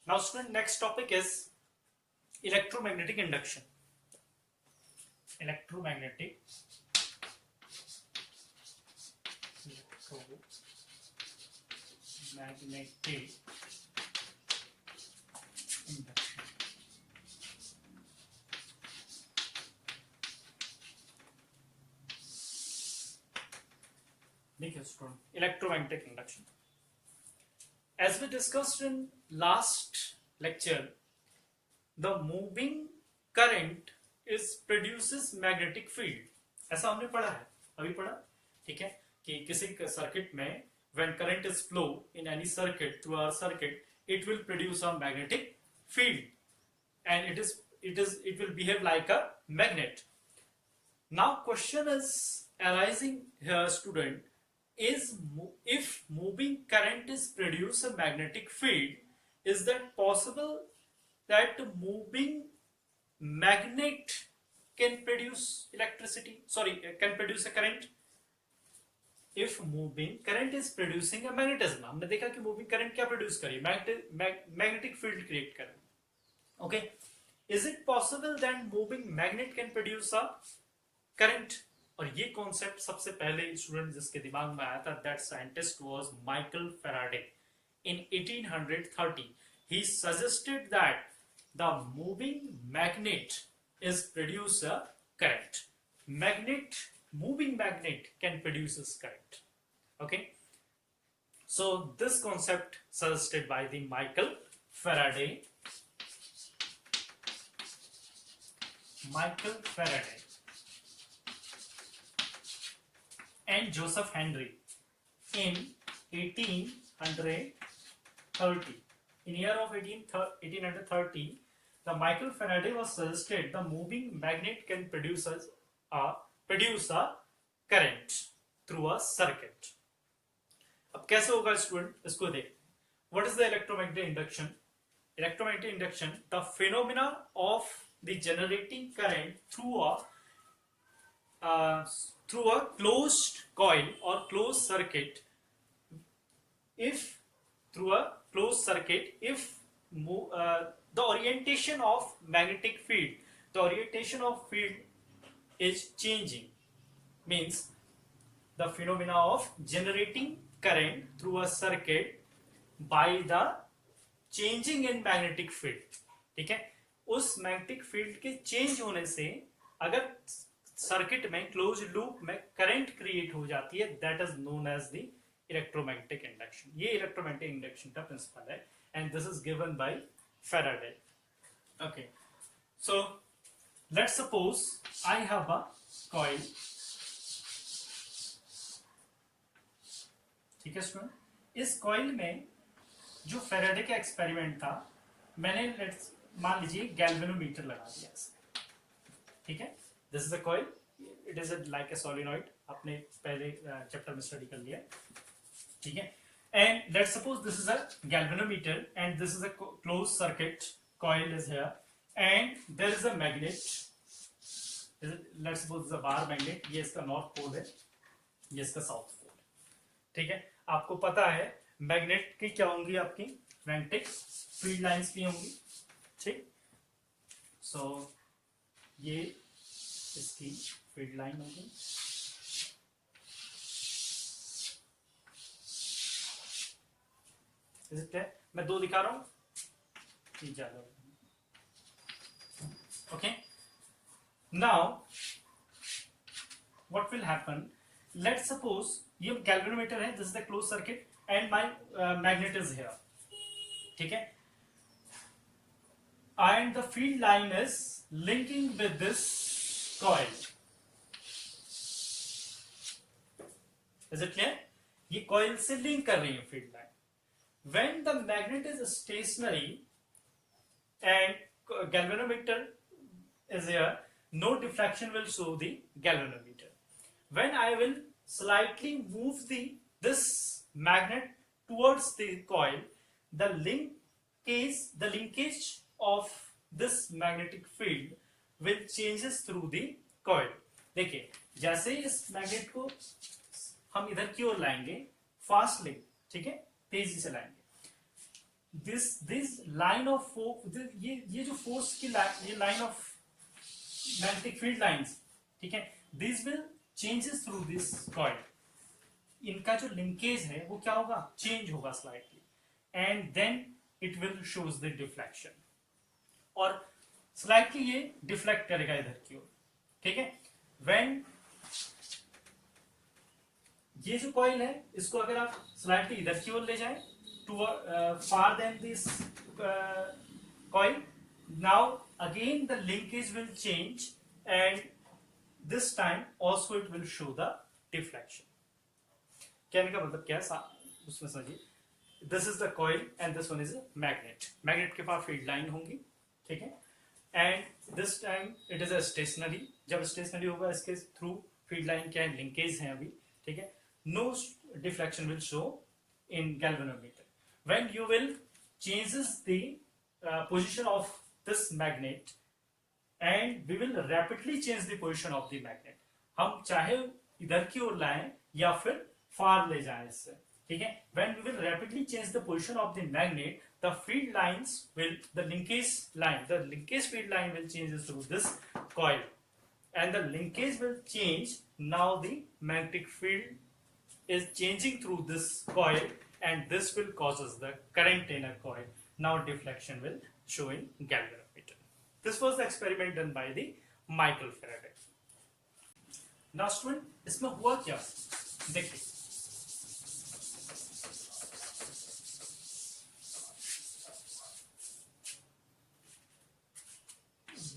Now student, next topic is electromagnetic induction. Electromagnetic induction. देखिए student, electromagnetic induction. As we discussed in last lecture, the moving current is produces magnetic field. ऐसा हमने पढ़ा है, अभी पढ़ा, ठीक है, कि किसी सर्किट में when current is flow in any circuit through our circuit, it will produce a magnetic field, and it will behave like a magnet. Now question is arising here, student, is if moving current is produce a magnetic field, is that possible that moving magnet can produce electricity? Sorry, can produce a current? If moving current is producing a magnetism, हमने देखा कि moving current क्या produce करी, magnetic field create करी. Okay, is it possible that moving magnet can produce a current? और ये concept सबसे पहले स्टूडेंट जिसके दिमाग में आया था, that scientist was Michael Faraday in 1830. He suggested that the moving magnet is produce a current. Moving magnet can produce a current. Okay, so this concept suggested by the Michael Faraday and Joseph Henry in 1830. In year of 1830, the Michael Faraday was suggested the moving magnet can produce a current through a circuit. अब कैसे होगा student, इसको देख. What is the electromagnetic induction? Electromagnetic induction, the phenomena of the generating current through a closed coil or closed circuit. If through a closed circuit, if the orientation of magnetic field, the orientation of field is changing, means the phenomena of generating current through a circuit by the changing in magnetic field. ठीक है, उस magnetic field के change होने से अगर circuit में close loop में current create हो जाती है, that is known as the electromagnetic induction. ये इलेक्ट्रोमैग्नेटिक इंडक्शन का प्रिंसिपल है, and this is given by Faraday. Okay, so let's suppose I have a coil. ठीक है स्टूडेंट, इस कॉइल में जो फैराडे का एक्सपेरिमेंट था, मैंने मान लीजिए गैल्वेनोमीटर लगा दिया इसमें. ठीक है, this is a coil, it is like a solenoid, आपने पहले चैप्टर में स्टडी कर लिया. ठीक है, and let's suppose this is a galvanometer and this is a close circuit, coil is here and there is a magnet. Let's suppose this is a bar magnet. ये इसका north pole है, ये इसका south pole. ठीक है, आपको पता है मैग्नेट की क्या होंगी, आपकी मैग्नेटिक फील्ड लाइंस भी होंगी. ठीक, सो ये इसकी फील्ड लाइन होगी. मैं दो दिखा रहा हूं, ज्यादा. Okay, now what will happen, let's suppose ये गैल्वेनोमीटर है, this is the close circuit and my magnet is here. ठीक है, and the field line is linking with this coil. Is it clear? ये coil से link कर रही है field line. When the magnet is stationary and galvanometer is here, no diffraction will show the galvanometer. When I will slightly move this magnet towards the coil, the linkage of this magnetic field will changes through the coil. देखिए, जैसे इस magnet को हम इधर की ओर लाएंगे fastly, ठीक है, तेजी से लाएंगे, दिस लाइन ऑफ ये जो फोर्स की ये line of magnetic field lines, ठीक है, this will changes through this coil. इनका जो लिंकेज है वो क्या होगा, चेंज होगा slightly, and then it will shows the deflection, और स्लाइटली ये डिफ्लेक्ट करेगा इधर की ओर, ठीक है। व्हेन ये जो कॉइल है इसको अगर आप स्लाइटली इधर की ओर ले जाएं to far then this coil, now again the linkage will change and this time also it will show the deflection. कहने का मतलब क्या है उसमें समझिए, this is the coil and this one is magnet, magnet के पास फील्ड लाइन होंगी, ठीक है, and this time it is a stationary, जब स्टेशनरी होगा इसके थ्रू फील्ड लाइन क्या है, लिंकेज है अभी, ठीक है, no deflection will show in galvanometer. When you will changes the position of this magnet and we will rapidly change the position of the magnet, हम चाहे इधर की ओर लाएं या फिर फार ले जाएं इससे, ठीक है। When we will rapidly change the position of the magnet, the field lines will, the linkage field line will change through this coil, and the linkage will change. Now the magnetic field is changing through this coil, and this will causes the current in a coil. Now deflection will show in galvanometer. This was the experiment done by the Michael Faraday. Now student, इसमें हुआ क्या, देखिए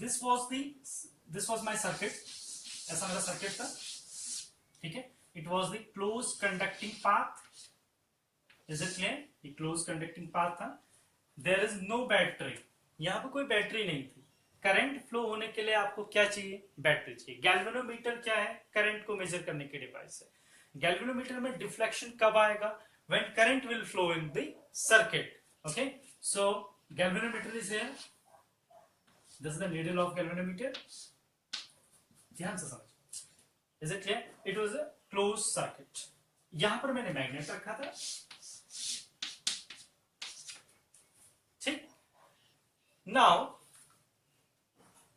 this was my circuit, ऐसा मेरा circuit था, ठीक है। It was the closed conducting path. Is it clear? ये closed conducting path था. There is no battery. यहाँ पे कोई बैटरी नहीं थी। करंट फ्लो होने के लिए आपको क्या चाहिए, बैटरी चाहिए। गैल्वेनोमीटर क्या है, करंट को मेजर करने के डिवाइस है। गैल्वेनोमीटर में डिफ्लेक्शन कब आएगा, when current will flow in the circuit. Okay, so galvanometer is here. This is the needle of galvanometer. ध्यान से समझ, is it clear? It was a closed circuit. यहां पर मैंने मैग्नेट रखा था, ठीक। Now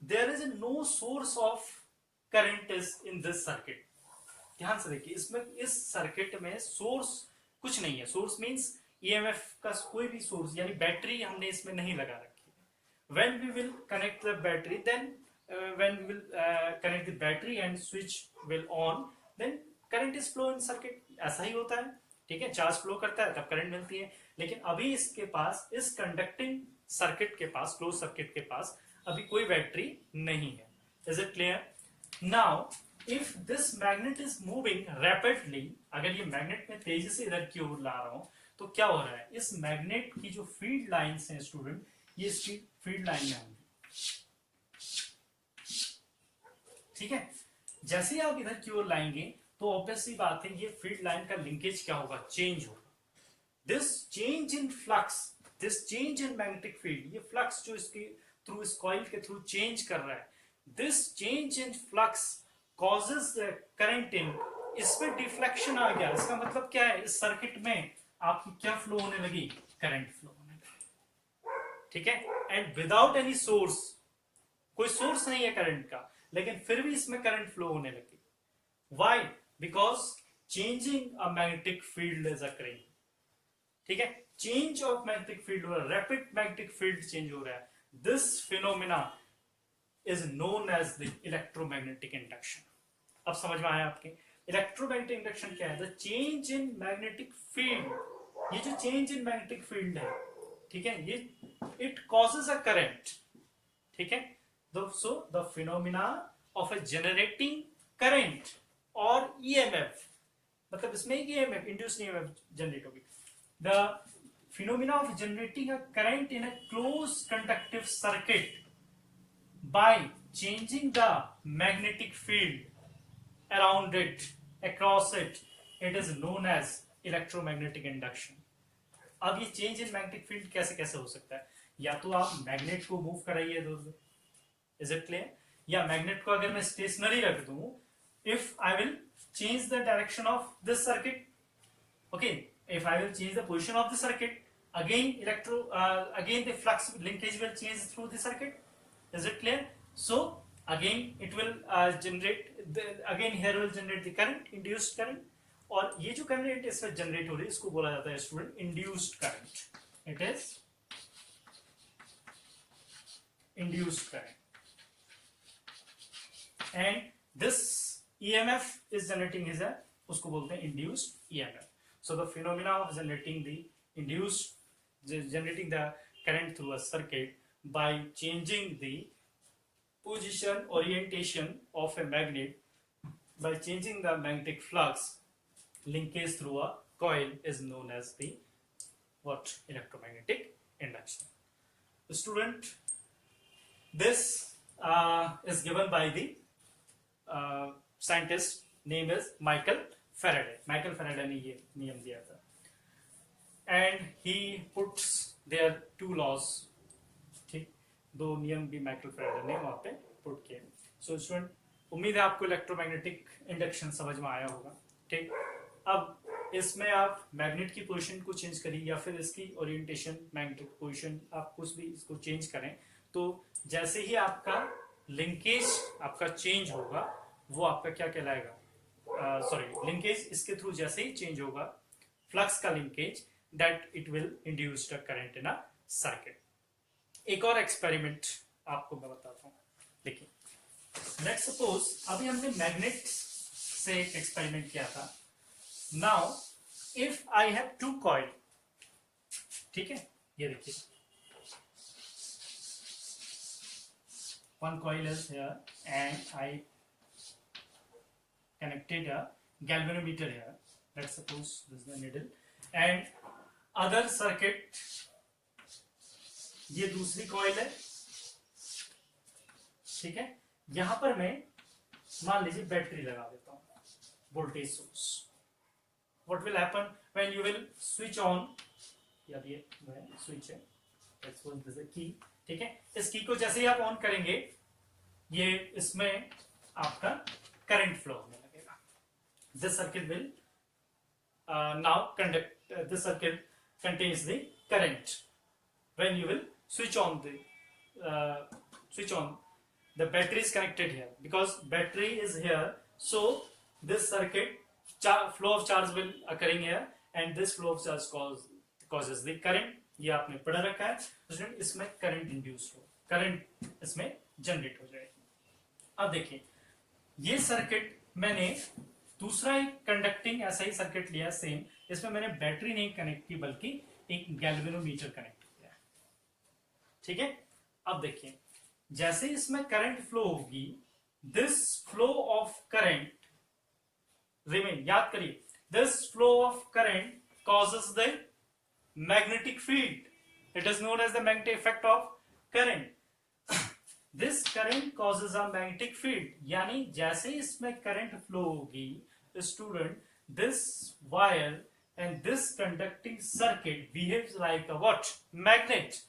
there is no source of current is in this circuit. ध्यान से देखिए, इसमें इस सर्किट में सोर्स कुछ नहीं है। सोर्स मींस ईएमएफ का कोई भी सोर्स, यानी बैटरी हमने इसमें नहीं लगा रखी है। When we will connect the battery, then when we will connect the battery and switch will on, then current is flow in circuit. ऐसा ही होता है, ठीक है, चार्ज फ्लो करता है तब करंट मिलती है। लेकिन अभी इसके पास, इस कंडक्टिंग सर्किट के पास, क्लोज सर्किट के पास अभी कोई बैटरी नहीं है। Is it clear? Now if this magnet is moving rapidly, अगर ये मैग्नेट में तेजी से इधर की ओर ला रहा हूं तो क्या हो रहा है, इस मैग्नेट की जो फील्ड लाइंस हैं स्टूडेंट, ये इसकी फील्ड लाइन में होंगी, ठीक है। जैसे ही आप इधर की ओर लाएंगे तो ऑब्वियसली बात है, ये फील्ड लाइन का लिंकेज क्या होगा, चेंज होगा। This change in flux, this change in magnetic field, ये फ्लक्स जो इसके थ्रू, इस कॉइल के थ्रू चेंज कर रहा है, this change in flux causes current in, इसमें डिफ्लेक्शन आ गया। इसका मतलब क्या है, इस सर्किट में आपकी क्या फ्लो होने लगी, करंट फ्लो होने लगी, ठीक है। एंड विदाउट एनी सोर्स, कोई सोर्स नहीं है करंट का, लेकिन फिर भी इसमें करंट फ्लो होने लगी। Why? Because changing a magnetic field is occurring, ठीक है। चेंज ऑफ मैग्नेटिक फील्ड हो रहा है, रैपिड मैग्नेटिक फील्ड चेंज हो रहा है। This phenomena is known as the electromagnetic induction. अब समझ में आया आपके, इलेक्ट्रोमैग्नेटिक इंडक्शन क्या है, the change in magnetic field. ये जो चेंज इन मैग्नेटिक फील्ड है, ठीक है, ये इट कॉजेज अ करंट, ठीक है। So the phenomena of a generating current or EMF, मतलब इसमें EMF, induced EMF generate होगी। The phenomena of generating a current in a closed conductive circuit by changing the magnetic field around it, across it, it is known as electromagnetic induction. अब ये change in magnetic field कैसे कैसे हो सकता है, या तो आप मैग्नेट को मूव कराइए इधर उधर, इज इट क्लियर, या मैग्नेट को अगर मैं स्टेशनरी रख दूं, if I will change the direction of this circuit, okay, if I will change the position of the circuit, again the flux linkage will change through the circuit. Is it clear? So again it will again here will generate the current, induced current. और ये जो current इसमें generate हो रही है इसको बोला जाता है student induced current. It is induced current and this EMF is generating is a उसको बोलते हैं induced EMF. So the phenomena of generating the current through a circuit by changing the position orientation of a magnet, by changing the magnetic flux linkage through a coil is known as the what? Electromagnetic induction. The student, this is given by the scientist name is Michael Faraday. Michael Faraday ने ये नियम दिया था and he puts there two laws. ठीक, दो नियम भी Michael Faraday ने वहां पे पुट किए. सो स्टूडेंट, उम्मीद है आपको इलेक्ट्रोमैग्नेटिक इंडक्शन समझ में आया होगा. ठीक, अब इसमें आप मैग्नेट की पोजीशन को चेंज करिए या फिर इसकी ओरिएंटेशन मैग्नेटिक पोजीशन आप कुछ भी इसको चेंज करें तो जैसे ही आपका लिंकेज आपका चेंज होगा वो आपका क्या कहलाएगा, लिंकेज इसके थ्रू जैसे ही चेंज होगा फ्लक्स का linkage, that it will induce the current in a circuit. एक और एक्सपेरिमेंट आपको मैं बताता हूं. देखिए, लेट्स सपोज अभी हमने मैग्नेट से एक एक्सपेरिमेंट किया था. Now if I have two coil, ठीक है, ये देखिए one coil is here and I connected a galvanometer here. Let's suppose this is the needle and other circuit, ये दूसरी coil है, ठीक है. यहां पर मैं मान लीजिए बैटरी लगा देता हूं, voltage source. What will happen when you will switch on? या ये स्विच है, let's suppose this is a key. ठीक है, इस की को जैसे ही आप ऑन करेंगे ये इसमें आपका करंट फ्लो होने लगेगा. This circuit will now conduct, this circuit contains the current. When you will switch on the battery is connected here because battery is here, so this circuit flow of charge will occurring here and this flow of charge causes the current. ये आपने पढ़ रखा है. इसमें current induce हो, current इसमें generate हो जाएगी. अब देखिए, ये सर्किट मैंने दूसरा एक कंडक्टिंग ऐसा ही सर्किट लिया सेम. इसमें मैंने बैटरी नहीं कनेक्ट की बल्कि एक गैल्वेनोमीटर कनेक्ट किया. ठीक है, अब देखिए जैसे इसमें करंट फ्लो होगी, this flow of current remain, याद करिए, this flow of current causes the magnetic field. It is known as the magnetic effect of current. This current causes a magnetic field. यानी जैसे इसमें करंट फ्लो होगी, student, this wire and this conducting circuit behaves like a what? Magnet.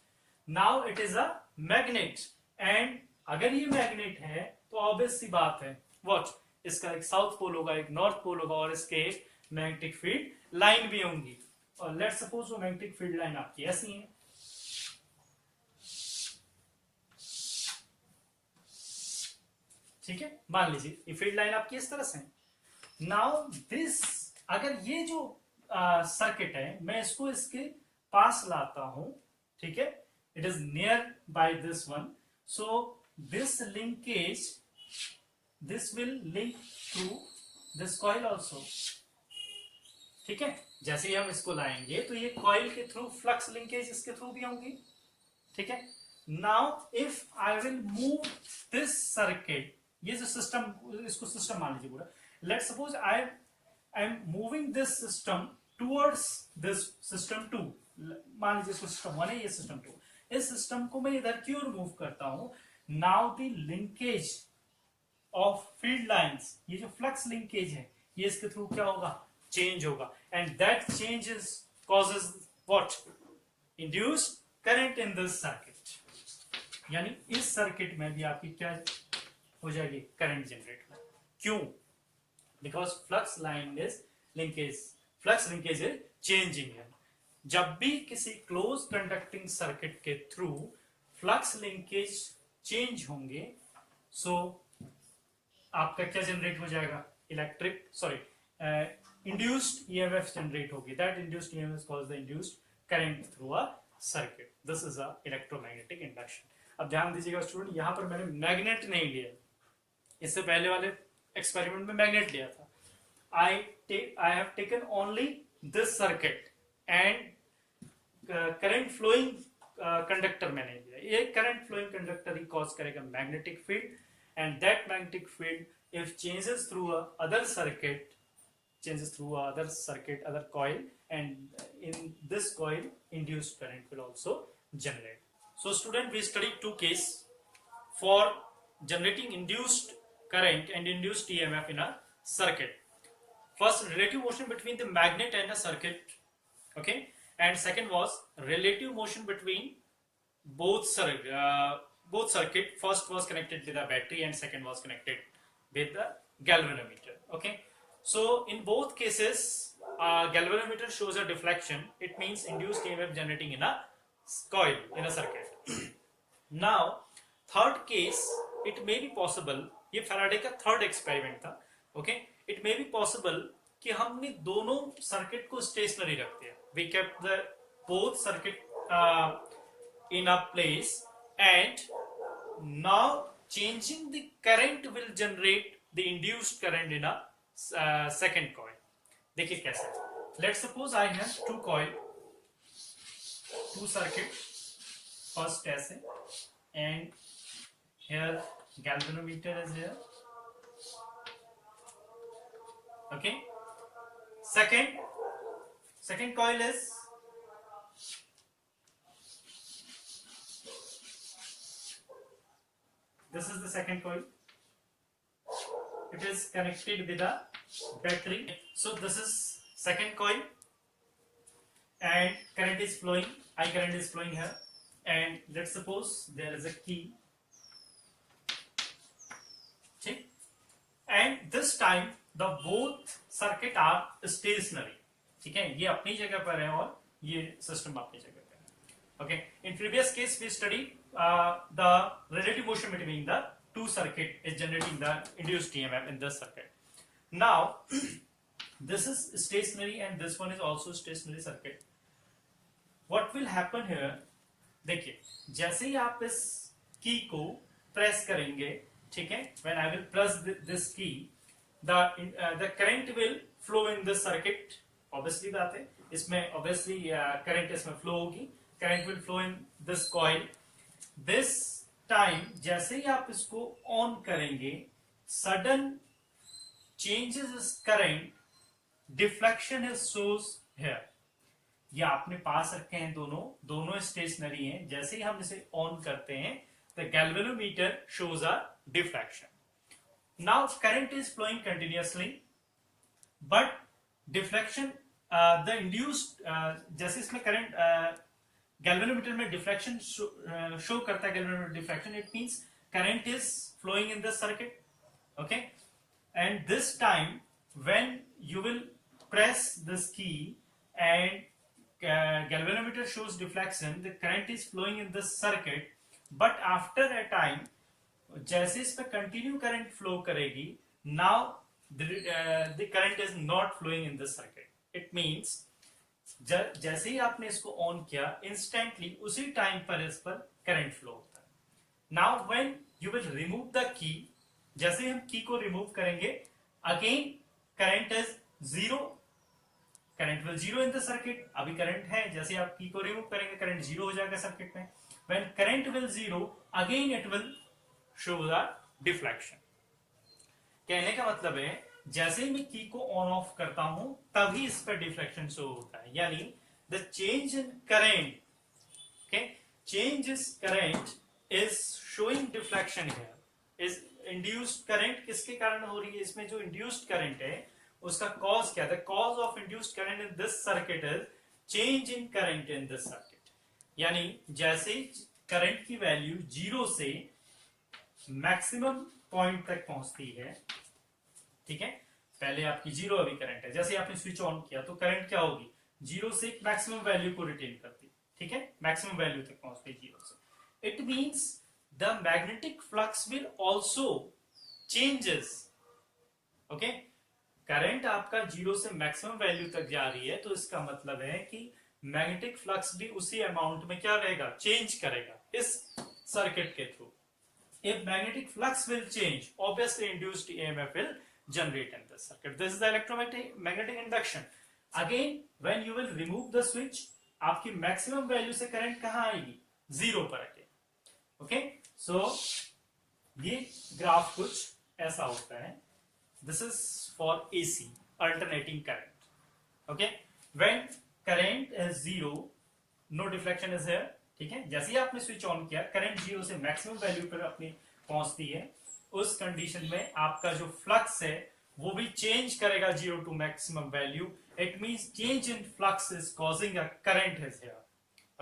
Now it is a magnet. And अगर ये magnet है तो obvious सी बात है, what? इसका एक साउथ पोल होगा, एक नॉर्थ पोल होगा और इसके मैग्नेटिक फील्ड लाइन भी होंगी. और लेट्स सपोज वो मैग्नेटिक फील्ड लाइन आपकी ऐसी है. ठीक है, मान लीजिए ये फील्ड लाइन आपकी इस तरह से है. नाउ दिस, अगर ये जो सर्किट है मैं इसको इसके पास लाता हूं, ठीक है, it is near by this one, so this linkage, this will link to this coil also. ठीक है, जैसे ही हम इसको लाएंगे तो ये कॉइल के थ्रू फ्लक्स लिंकेज इसके थ्रू भी होंगी. ठीक है, now if I will move this circuit, ये जो सिस्टम, इसको सिस्टम मान लीजिए पूरा. Let's suppose I am moving this system towards this system 2. मान लीजिए इसको सिस्टम 1 है, ये सिस्टम 2. इस सिस्टम को मैं इधर की ओर मूव करता हूं. Now the linkage of field lines, ये जो फ्लक्स लिंकेज है ये इसके थ्रू क्या होगा, चेंज होगा. And that changes causes what, induce current in this circuit. यानी इस सर्किट में भी आपकी क्या हो जाएगी, करंट जनरेट हो. क्यों? Because flux line is linkage, flux linkage is changing है. जब भी किसी क्लोज कंडक्टिंग सर्किट के थ्रू फ्लक्स लिंकेज चेंज होंगे, सो आपका क्या जनरेट हो जाएगा, इलेक्ट्रिक इंड्यूस्ड ईएमएफ जनरेट होगी. That induced EMF called the induced current through a circuit. This is a electromagnetic induction. अब ध्यान दीजिएगा स्टूडेंट, यहां पर मैंने मैग्नेट नहीं लिया, इससे पहले वाले एक्सपेरिमेंट में मैग्नेट लिया था. I have taken only this circuit and current flowing conductor मैंने लिया. ये करंट फ्लोइंग कंडक्टर ही कॉज करेगा magnetic field, and that magnetic field if changes through other circuit, other coil, and in this coil induced current will also generate. So student, we studied two cases for generating induced current and induced EMF in a circuit. First, relative motion between the magnet and a circuit, okay, and second was relative motion between both circuit. First was connected with a battery and second was connected with the galvanometer. Okay, so in both cases galvanometer shows a deflection. It means induced EMF generating in a coil in a circuit. Now third case, it may be possible, ये Faraday का third experiment था. Okay, it may be possible कि हमने दोनों circuit को stationary रखते हैं. We kept the both circuit in a place and now changing the current will generate the induced current in a second coil. देखिए कैसे. Let's suppose I have two coil, two circuit. First ऐसे, and here galvanometer is here. Okay, second coil is this is the second coil. It is connected with a battery. So this is second coil and current is flowing, I current is flowing here, and let's suppose there is a key. And this time the both circuit are stationary. ठीक है, ये अपनी जगह पर है और ये system अपनी जगह पर है. Okay, in previous case we studied the relative motion between the two circuit is generating the induced EMF in this circuit. Now this is stationary and this one is also stationary circuit. What will happen here, देखिए जैसे ही आप इस की को press करेंगे, ठीक है, when I will press this key, the current will flow in this circuit. Obviously बात है, इसमें obviously current इसमें flow होगी. Current will flow in this coil. This time जैसे ही आप इसको on करेंगे, sudden changes is current, deflection is shows here. ये आपने पास रखे हैं, दोनों स्टेशनरी हैं. जैसे ही हम इसे ऑन करते हैं, the galvanometer shows a deflection. Now current is flowing continuously, but deflection, the induced, जैसे इसमें current galvanometer में deflection show करता है, galvanometer deflection, it means current is flowing in the circuit. Okay, and this time when you will press this key and galvanometer shows deflection, the current is flowing in this circuit, but after a time जैसे इस पे continue current flow करेगी, now the current is not flowing in the circuit. It means जैसे ही आपने इसको on किया, instantly उसी टाइम पर इस पर करंट फ्लो होता है. Now when you will remove the key, जैसे हम की को रिमूव करेंगे, again current is zero. Current will zero in the circuit. अभी करंट है, जैसे आप की को रिमूव करेंगे करंट जीरो हो जाएगा सर्किट में. When current will zero, again it will show the deflection. कहने का मतलब है जैसे ही मैं की को ऑन ऑफ करता हूं तभी इस पर डिफ्लेक्शन शो होता है. यानी the change in current, okay, change is current is showing deflection here. Is induced current किसके कारण हो रही है? इसमें जो इंड्यूस्ड करंट है उसका कॉज क्या है? The cause of induced current in this circuit is change in current in this circuit. यानी जैसे ही करंट की वैल्यू जीरो से मैक्सिमम पॉइंट तक पहुंचती है, ठीक है, पहले आपकी जीरो अभी करंट है, जैसे आपने स्विच ऑन किया तो करंट क्या होगी? जीरो से एक मैक्सिमम वैल्यू को रिटेन करती है, ठीक है, मैक्सिमम वैल्यू तक पहुंचती है जीरो से। It means the magnetic flux will also changes, okay. Current आपका जीरो से मैक्सिमम वैल्यू तक जा रही है, तो इसका मतलब है कि मैग्नेटिक फ्लक्स भी उसी अमाउंट में क्या रहेगा, चेंज करेगा इस सर्किट के through. If magnetic flux will change, obviously induced EMF will generate in the circuit. This is the electromagnetic induction. Again, when you will remove the switch, आपकी maximum value से current कहां आएगी, zero पर आके, okay. सो ये graph कुछ ऐसा होता है। This is for AC, alternating current, okay। When current is zero, no deflection is here, ठीक है। जैसे ही आपने स्विच ऑन किया, करंट जीरो से मैक्सिमम वैल्यू पर अपनी पहुंचती है, उस कंडीशन में आपका जो फ्लक्स है वो भी चेंज करेगा zero to maximum value. It means change in flux is causing a current is here,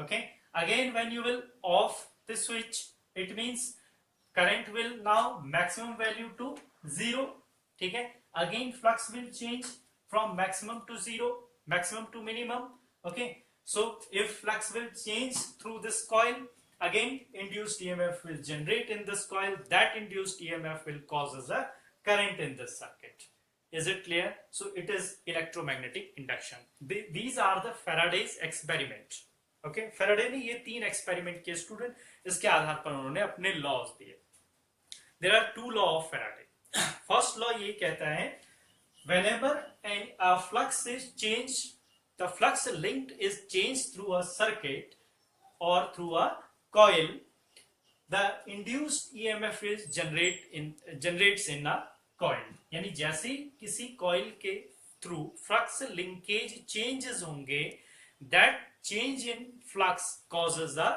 okay. Again when you will off the switch, it means current will now maximum value to zero, ठीक है। Again flux will change from maximum to zero, maximum to minimum, okay। So if flux will change through this coil, again induced EMF will generate in this coil. That induced EMF will cause a current in this circuit. Is it clear? So it is electromagnetic induction. These are the Faraday's experiment, okay। Faraday ने ये 3 experiment किए student, इसके आधार पर उन्होंने अपने laws दिए। There are 2 law of Faraday. First law ये कहता है, whenever a flux is changed, the flux linked is changed through a circuit or through a coil, the induced EMF is generates in a coil। यानी जैसे किसी coil के through flux linkage changes होंगे, that change in flux causes a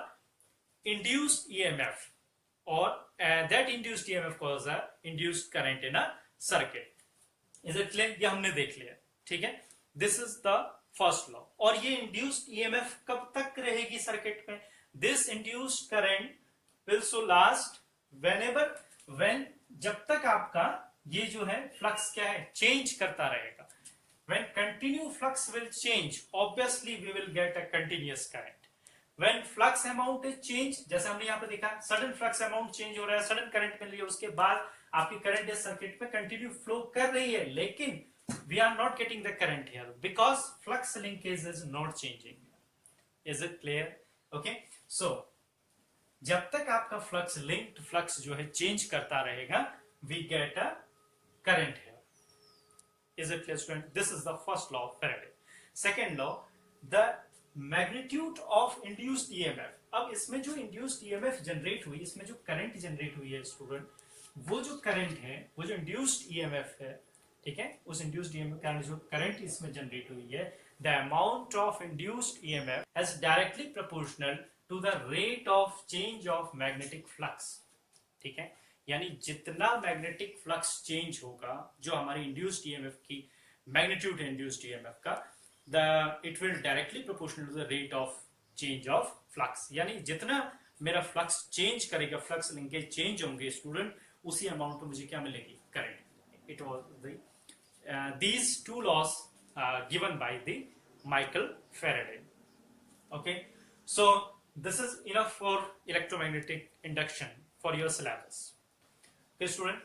induced EMF, or that induced EMF causes a induced current in a circuit। Is it clear? ये हमने देख लिया, ठीक है। This is the first law. और ये induced EMF कब तक रहेगी सर्किट में? This induced current will so last when जब तक आपका ये जो है फ्लक्स क्या है, चेंज करता रहेगा। When continue flux will change, obviously we will get a continuous current. When flux amount is change, जैसे हमने यहाँ पे देखा, सडन फ्लक्स अमाउंट चेंज हो रहा है, सडन करंट मिल रही है, उसके बाद आपकी करंट इस सर्किट में कंटिन्यू फ्लो कर रही है, लेकिन we are not getting the current here because flux linkage is not changing. Is it clear? Okay. So जब तक आपका फ्लक्स लिंक्ड फ्लक्स जो है चेंज करता रहेगा, we get a current here. Is it clear student? This is the first law of Faraday. Second law, the magnitude of induced EMF. अब इसमें जो इंड्यूस्ड ईएमएफ जनरेट हुई, इसमें जो करंट जनरेट हुई है स्टूडेंट, वो जो करंट है, वो जो इंड्यूस्ड ईएमएफ है, ठीक है, उस इंड्यूस्ड ईएमएफ कारण जो करंट इसमें जनरेट हुई है, the amount of induced EMF is directly proportional to the rate of change of magnetic flux, ठीक है। यानी जितना मैग्नेटिक फ्लक्स चेंज होगा, जो हमारी इंड्यूस्ड ईएमएफ की मैग्नीट्यूड है इंड्यूस्ड ईएमएफ का, it will directly proportional to the rate of change of flux. यानी जितना मेरा फ्लक्स चेंज करेगा, फ्लक्स लिंकेज चेंज होंगे स्टूडेंट, उसी अमाउंट में मुझे क्या मिलेगी, current. It was these two laws given by the Michael Faraday, okay। So this is enough for electromagnetic induction for your syllabus, okay student।